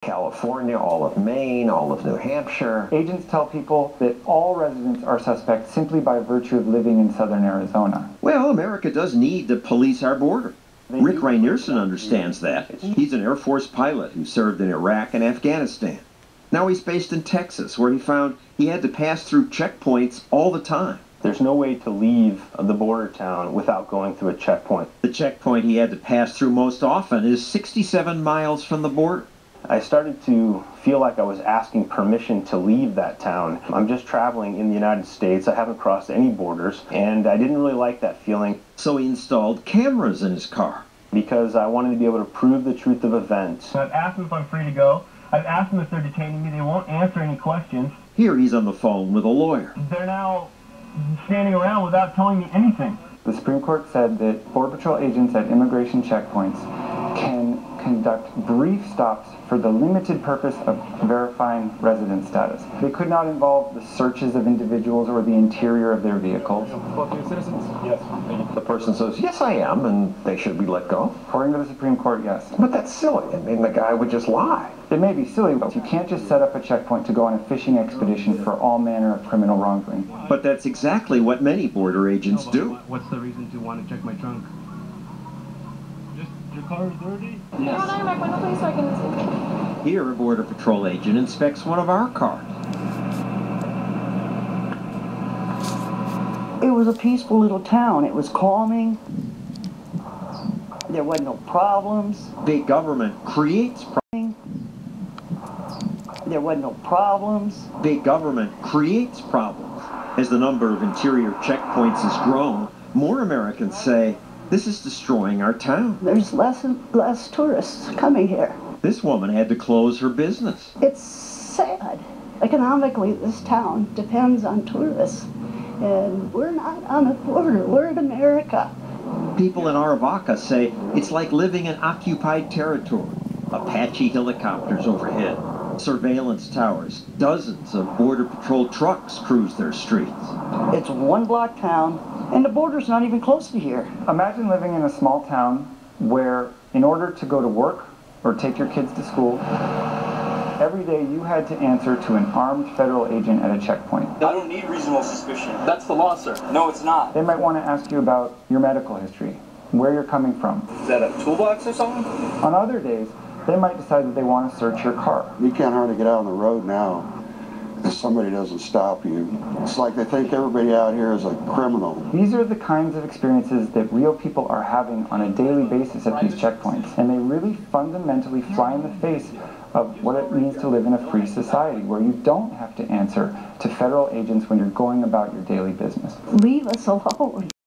California, all of Maine, all of New Hampshire. Agents tell people that all residents are suspects simply by virtue of living in southern Arizona. Well, America does need to police our border. Rick Rainierson understands that. He's an Air Force pilot who served in Iraq and Afghanistan. Now he's based in Texas, where he found he had to pass through checkpoints all the time. There's no way to leave the border town without going through a checkpoint. The checkpoint he had to pass through most often is 67 miles from the border. I started to feel like I was asking permission to leave that town. I'm just traveling in the United States. I haven't crossed any borders, and I didn't really like that feeling. So he installed cameras in his car. Because I wanted to be able to prove the truth of events. I've asked them if I'm free to go. I've asked them if they're detaining me. They won't answer any questions. Here he's on the phone with a lawyer. They're now standing around without telling me anything. The Supreme Court said that Border Patrol agents at immigration checkpoints can conduct brief stops for the limited purpose of verifying resident status. They could not involve the searches of individuals or the interior of their vehicles. Citizens? Yes. The person says, yes, I am, and they should be let go. According to the Supreme Court, yes. But that's silly. I mean, the guy would just lie. It may be silly, but you can't just set up a checkpoint to go on a fishing expedition for all manner of criminal wrongdoing. But that's exactly what many border agents do. What's the reason to want to check my trunk? Just your car is dirty? Yes. No, back window, please, so I can... Here, a Border Patrol agent inspects one of our cars. It was a peaceful little town. It was calming. There wasn't no problems. Big government creates problems. There wasn't no problems. Big government creates problems. As the number of interior checkpoints has grown, more Americans say, this is destroying our town. There's less and less tourists coming here. This woman had to close her business. It's sad. Economically, this town depends on tourists. And we're not on a border. We're in America. People in Aravaca say it's like living in occupied territory. Apache helicopters overhead, surveillance towers, dozens of Border Patrol trucks cruise their streets. It's a one-block town, and the border's not even close to here. Imagine living in a small town where, in order to go to work or take your kids to school, every day you had to answer to an armed federal agent at a checkpoint. I don't need reasonable suspicion. That's the law, sir. No, it's not. They might want to ask you about your medical history, where you're coming from. Is that a toolbox or something? On other days, they might decide that they want to search your car. You can't hardly get out on the road now if somebody doesn't stop you. It's like they think everybody out here is a criminal. These are the kinds of experiences that real people are having on a daily basis at these checkpoints, and they really fundamentally fly in the face of what it means to live in a free society where you don't have to answer to federal agents when you're going about your daily business. Leave us alone.